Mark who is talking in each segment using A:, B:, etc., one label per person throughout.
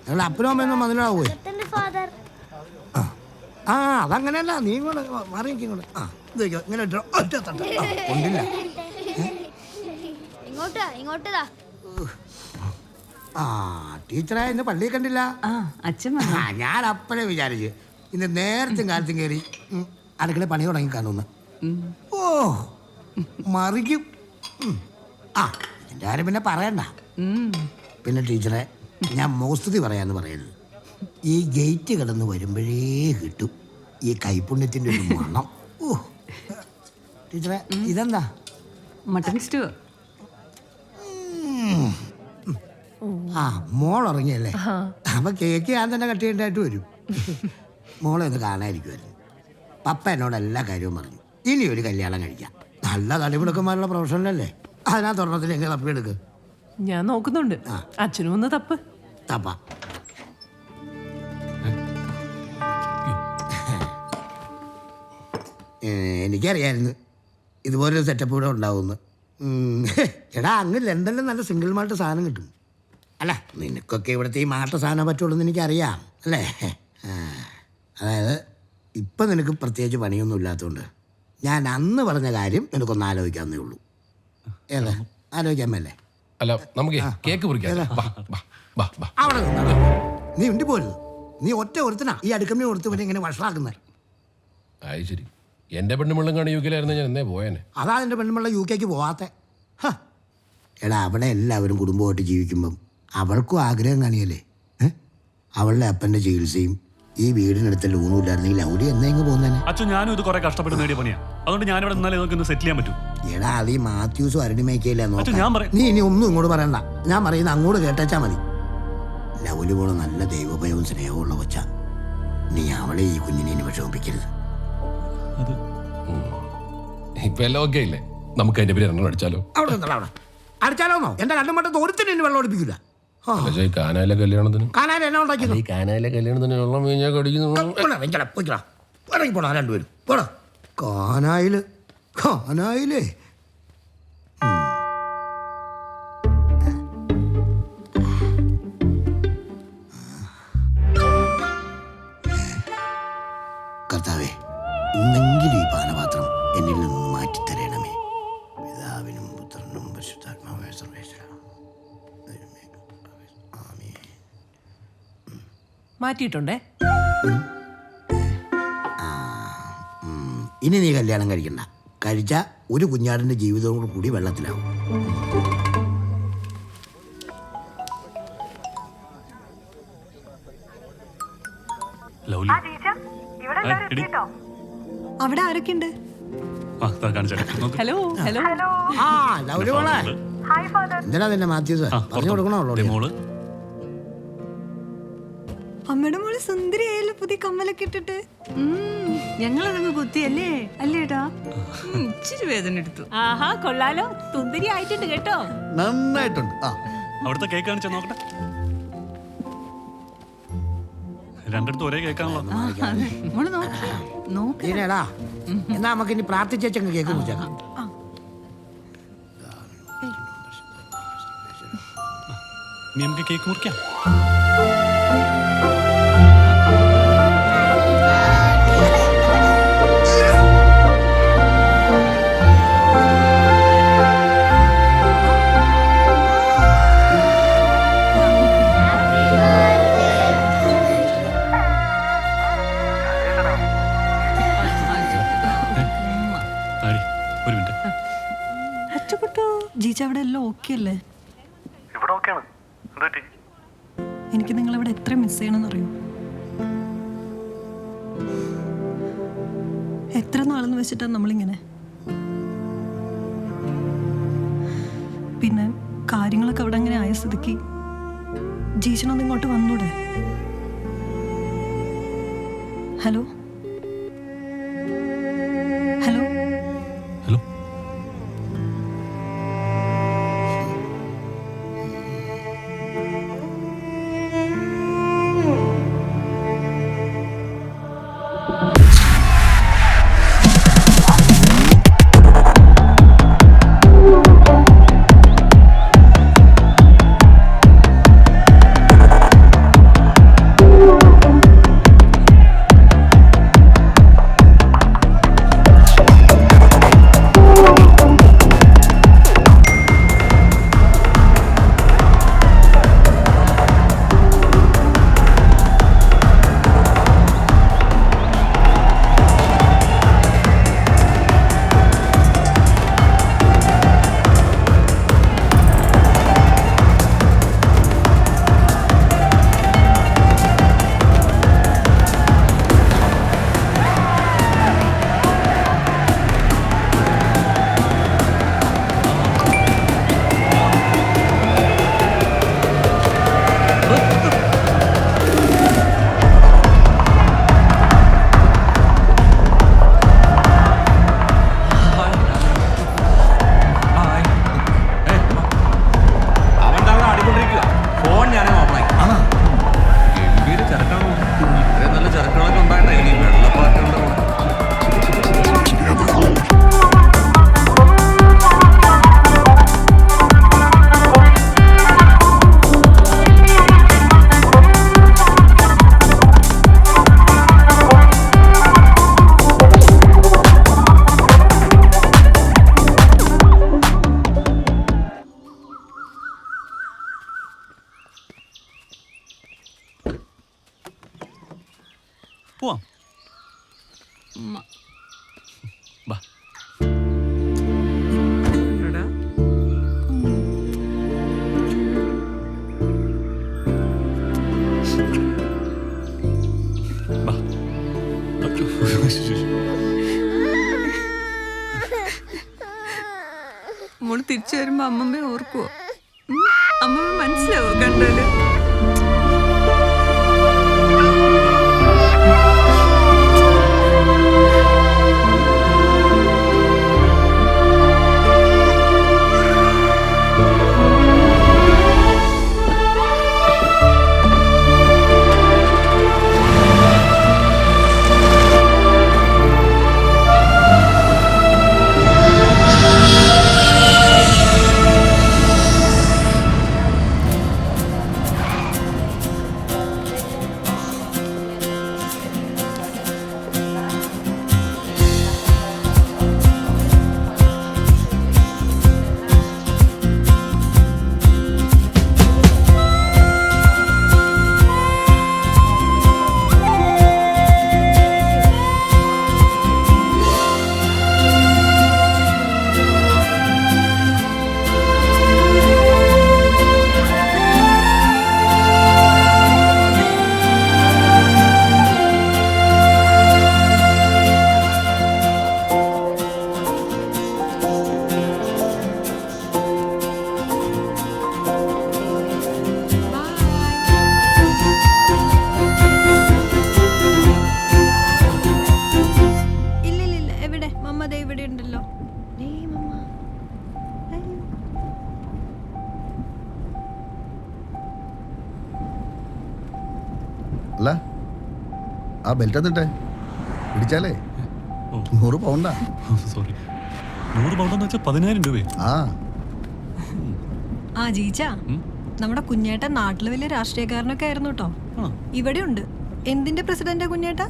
A: നിങ്ങളുടെ അപ്പനും അമ്മയൊന്നും മനസ്സിലാവേ? ആ അതങ്ങനെയല്ല, നീ ഇങ്ങോട്ട് മാറിയിരിക്കും ഇങ്ങോട്ട്. ആ ഇതേക്കോ ഇങ്ങനെ ഇട്ടോ, ഒറ്റ തട്ട. കൊണ്ടില്ല. ആ ടീച്ചറെ ഇന്ന് പള്ളിയിൽ കണ്ടില്ല. ഞാൻ അപ്പഴേ വിചാരിച്ചു ഇന്ന് നേരത്തും കാലത്തും കയറി അടുക്കള പണി തുടങ്ങി കാണുന്നു. ഓ മറിക്കും. ആ എൻ്റെ കാര്യം പിന്നെ പറയണ്ട. പിന്നെ ടീച്ചറെ ഞാൻ മോസ്തുതി പറയാന്ന് പറയുന്നത്, ഈ ഗേറ്റ് കിടന്ന് വരുമ്പോഴേ കിട്ടും ഈ കൈപുണ്യത്തിൻ്റെ ഒരു മണം. ഓ ടീച്ചറെ ഇതെന്താ?
B: Mutton stew.
A: ആ മോൾ ഉറങ്ങിയല്ലേ? അപ്പൊ കേക്ക് ഞാൻ തന്നെ കട്ട് ചെയ്യേണ്ടതായിട്ട് വരും. മോളെ ഒന്ന് കാണാതിരിക്കുമായിരുന്നു. പപ്പ എന്നോട് എല്ലാ കാര്യവും പറഞ്ഞു. ഇനി ഒരു കല്യാണം കഴിക്കാം. നല്ല തടിപിടുക്കന്മാരുള്ള പ്രൊഫഷണലല്ലേ, അതിനകത്ത് ഒരെണ്ണത്തിൽ എങ്ങനെ തപ്പിയെടുക്ക്.
B: ഞാൻ നോക്കുന്നുണ്ട്. അച്ഛനും ഒന്ന് തപ്പ്.
A: തപ്പ എനിക്കറിയായിരുന്നു ഇതുപോലൊരു സെറ്റപ്പ് ഇവിടെ ഉണ്ടാവുമെന്ന്. എടാ അങ്ങ് ലണ്ടനിൽ നല്ല സിംഗിൾ മാൾട്ട് സാധനം കിട്ടും. അല്ല നിനക്കൊക്കെ ഇവിടുത്തെ ഈ മാട്ട സാധനം പറ്റുള്ളൂ എന്ന് എനിക്കറിയാം അല്ലേ. അതായത് ഇപ്പം നിനക്ക് പ്രത്യേകിച്ച് പണിയൊന്നും ഇല്ലാത്തതുകൊണ്ട് ഞാൻ അന്ന് പറഞ്ഞ കാര്യം നിനക്കൊന്ന് ആലോചിക്കാവുന്നേ ഉള്ളൂ. ഏതാ ആലോചിക്കാൻ മേലേ?
C: അല്ല നമുക്ക് കേക്ക് മുറിക്കാം.
A: അവിടെ നീ ഉണ്ടി പോരുത്. നീ ഒറ്റ ഒരുത്തനാ ഈ അടുക്കമ്മ കൊടുത്ത് പിന്നെ ഇങ്ങനെ വഷളാക്കുന്നത്.
C: അത് ശരി. എൻ്റെ പെണ്ണുമുള്ളും കാണി യു കെയിലായിരുന്നു ഞാൻ എന്നേ പോയേനെ.
A: അതാ എൻ്റെ പെണ്ണുമുള്ള യു കെക്ക് പോവാത്ത. എടാ അവിടെ എല്ലാവരും കുടുംബമായിട്ട് ജീവിക്കുമ്പം അവൾക്കും ആഗ്രഹം കാണിയല്ലേ. അവളുടെ അപ്പൻ്റെ ചികിത്സയും ഈ വീടിനടുത്ത് ലോണും ഇല്ലായിരുന്നെങ്കിൽ അവിടെ എന്നെങ്കിലും പോകുന്നതന്നെ.
D: അച്ഛൻ ഞാനും ഇത് കുറെ കഷ്ടപ്പെട്ട് നേടിയ പണിയാ. അതുകൊണ്ട് ഞാനിവിടെ നിന്നാലേ നമുക്ക് സെറ്റിൽ ചെയ്യാൻ പറ്റും.
A: എടാ അത് ഈ മാത്യൂസും അരുണിമേക്കയില്ല.
D: ഞാൻ
A: നീ ഇനി ഒന്നും ഇങ്ങോട്ട് പറയണ്ട. ഞാൻ പറയുന്നത് അങ്ങോട്ട് കേട്ടാച്ചാ മതി. ലവല് പോണ നല്ല ദൈവഭയവും സ്നേഹവും ഉള്ള കൊച്ച. നീ അവളെ ഈ കുഞ്ഞിനെ ഇനി വിഷമിപ്പിക്കരുത്.
C: ഇപ്പൊ എല്ലാം ഓക്കെ ഇല്ലേ? നമുക്ക് അതിന്റെ പേര് എണ്ണം അടിച്ചാലോ?
A: അവിടെ അടിച്ചാലോന്നോ? എന്റെ കണ്ണും മട്ടത്ത് ഒരുത്തിന് എന്നെ വെള്ളം ഒടിപ്പിക്കില്ല.
C: കാനായിലെ കല്യാണത്തിന്
A: എന്നെ ഉണ്ടാക്കി
C: കാനായിലെ കല്യാണത്തിന് വെള്ളം വീഞ്ഞാൽ
A: ഇറങ്ങി പോടാ രണ്ടുപേരും പോടാ. കാനായില് കാനായിലേ കർത്താവേ, ഇന്നെങ്കിലും ഈ പാനപാത്രം എന്നിൽ നിന്ന് മാറ്റിത്തരണമേ. പിതാവിനും പുത്രനും പരിശുദ്ധാത്മാവായ സർവേശ്വരാ.
B: മാറ്റിയിട്ടുണ്ടേ.
A: ഇനി നീ കല്യാണം കഴിക്കണ്ട. കഴിച്ച ഒരു കുഞ്ഞാടിന്റെ ജീവിതവും കൂടി വെള്ളത്തിലാവും.
E: അവിടെ ആരൊക്കെയുണ്ട്?
B: Hello hello.
A: ആ ലൗലി മോളെ, എന്തിനാ നിന്റെ മാത്യൂസ് പറഞ്ഞു കൊടുക്കണോ?
E: അമ്മയുടെ മോള് സുന്ദരിയായല്ലോ പുതിയ കമ്മലൊക്കെ ഇട്ടിട്ട്.
B: ഞങ്ങളതങ്ങ് കുത്തിയല്ലേ അല്ലേട്ടാ? ഇച്ചിരി വേദന എടുത്തു. ആഹാ കൊള്ളാലോ, സുന്ദരി ആയിട്ടുണ്ട് കേട്ടോ.
A: നന്നായിട്ടുണ്ട്.
D: അവിടുത്തെ കേക്ക് കാണിച്ചാ നോക്കട്ടെ. രണ്ടിടത്ത് ഒരേ കേക്കാണല്ലോ.
A: എന്നാ നമുക്ക് ഇനി പ്രാർത്ഥിച്ചങ്ങ് കേക്ക് മുറിച്ചേക്കാം.
D: നീ നമുക്ക് കേക്ക് മുറിക്കാം.
E: ജീജ അവിടെ എല്ലാം ഓക്കെ അല്ലേ? എനിക്ക് നിങ്ങളിവിടെ എത്ര മിസ് ചെയ്യണമെന്ന് അറിയോ? എത്ര നാളെന്ന് വെച്ചിട്ടാ നമ്മളിങ്ങനെ. പിന്നെ കാര്യങ്ങളൊക്കെ അവിടെ അങ്ങനെ ആയ സ്ഥിതിക്ക് ജീജനൊന്ന് ഇങ്ങോട്ട് വന്നൂടെ? Hello hello
D: hello. പോവാം. വാ.
B: എടാ
D: വാ.
B: മോള് തിരിച്ചു വരുമ്പോ അമ്മമ്മയെ ഓർക്കുവോ? അമ്മമ്മ മനസ്സിലാവോ കണ്ടാല്?
F: അല്ല ആ ബെൽറ്റ് എന്നിട്ടേ പിടിച്ചാലേ 100 പൗണ്ടാ.
D: സോറി, 100 പൗണ്ടെന്ന് വെച്ചാൽ 10,000 രൂപയും.
E: ആ ജീച്ച, നമ്മുടെ കുഞ്ഞേട്ടൻ നാട്ടില് വലിയ രാഷ്ട്രീയക്കാരനൊക്കെ ആയിരുന്നു കേട്ടോ. ഇവിടെ ഉണ്ട്. എന്തിന്റെ പ്രസിഡന്റാ കുഞ്ഞേട്ടാ?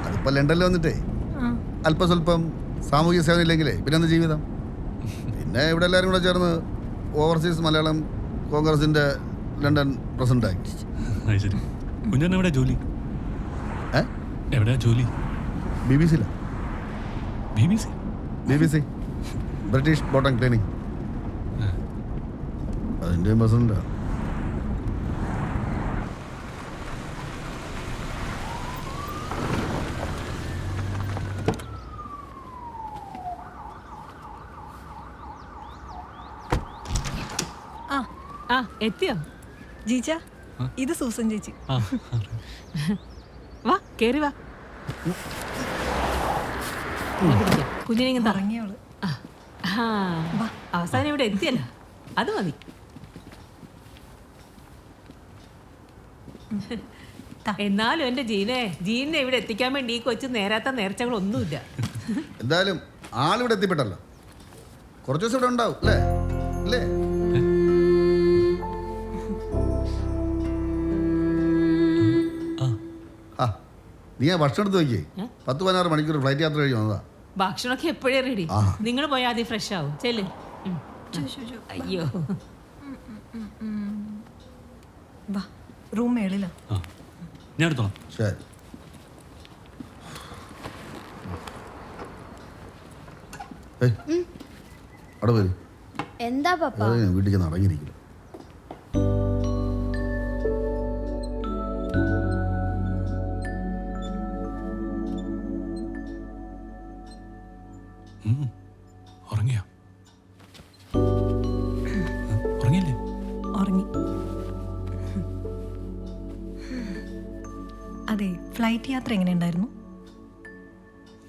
F: അതിപ്പോ ലണ്ടനിൽ വന്നിട്ടേ അല്പ സ്വല്പം സാമൂഹിക സേവനം ഇല്ലെങ്കിലേ പിന്നെന്ത് ജീവിതം. പിന്നെ ഇവിടെ എല്ലാവരും കൂടെ ചേർന്ന് ഓവർസീസ് മലയാളം കോൺഗ്രസിന്റെ ലണ്ടൻ പ്രസിഡന്റായി.
D: ശരി. കുഞ്ഞാൻ എവിടെയാ ജോലി? എവിടെയാ ജോലി?
F: BBC British bottom cleaning. അതിന്റെ പ്രസിഡന്റാ.
B: എത്തിയോ
E: ജീച്ച? ഇത് സൂസൻ ചേച്ചി.
B: വാ കേറി വാ. കുഞ്ഞിനെ
E: ഇറങ്ങിയവള്.
B: അവസാനം ഇവിടെ എത്തിയല്ലോ, അത് മതി. എന്നാലും എന്റെ ജീനെ ഇവിടെ എത്തിക്കാൻ വേണ്ടി ഈ കൊച്ചു നേരാത്ത നേർച്ചകളൊന്നുമില്ല.
F: എന്തായാലും ആളിവിടെ എത്തിപ്പെട്ടല്ലോ. കുറച്ച് ദിവസം ഇവിടെ ഉണ്ടാവും അല്ലേ? അല്ലേ? നീ ആ ഭക്ഷണം എടുത്ത് നോക്കിയേ. 10-16 മണിക്കൂർ ഫ്ലൈറ്റ് യാത്ര കഴിഞ്ഞ് വന്നതാ.
B: ഭക്ഷണമൊക്കെ എപ്പോഴേ റെഡി. നിങ്ങൾ പോയാൽ ആദ്യം ഫ്രഷ് ആവും. ചെല്ല്. അയ്യോ,
E: റൂം മേളിലാ.
D: ഞാൻ എടുത്തോളാം.
F: ശരി. അവിടെ വരും.
G: എന്താ പപ്പ?
F: വീട്ടിൽ ചെന്ന് അടങ്ങിയിരിക്കില്ല.
D: ഉറങ്ങിയോ? ഉറങ്ങിയില്ലേ?
E: ഉറങ്ങി. അതെ, ഫ്ലൈറ്റ് യാത്ര എങ്ങനെയുണ്ടായിരുന്നു?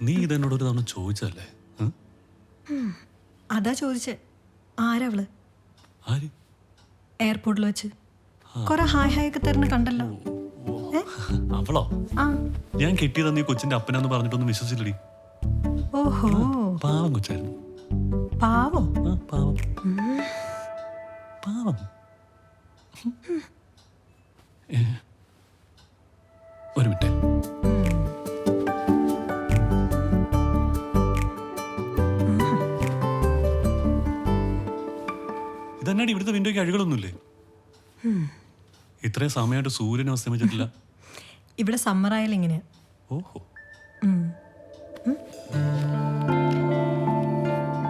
D: നീ ഇതെന്നോട് ഒരു തവണ ചോദിച്ചതല്ലേ?
E: അതാ ചോദിച്ചേ. ആരവള്?
D: ആര്?
E: എയർപോർട്ടിൽ വെച്ച് കൊറേ ഹായ് ഹായ് ഒക്കെ തരുന്ന കണ്ടല്ലോ.
D: അവളോ? ഞാൻ കെട്ടിയതാ നീ കൊച്ചിന്റെ അപ്പനാന്ന് പറഞ്ഞിട്ടൊന്നും വിശ്വസിച്ചില്ലടി.
E: ഓഹോ,
D: പാവം കൊച്ചായിരുന്നു.
E: പാവോ?
D: പാവം പാവം. ഒരു മിനിറ്റ്. ഇതന്നാടി ഇവിടുത്തെ വിൻഡോയ്ക്ക് അഴികളൊന്നുമില്ലേ? ഇത്രയും സമയമായിട്ട് സൂര്യൻ അസ്തമിച്ചിട്ടില്ല.
E: ഇവിടെ സമ്മർ ആയാലും ഇങ്ങനെയാ.
D: ഓഹോ.
E: ഉം.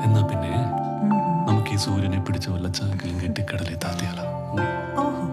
D: എന്നാ പിന്നെ നമുക്ക് ഈ സൂര്യനെ പിടിച്ച് വല്ല ചാക്കിലും കെട്ടിക്കടലിൽ താത്തിയാലോ?
E: ഓഹോ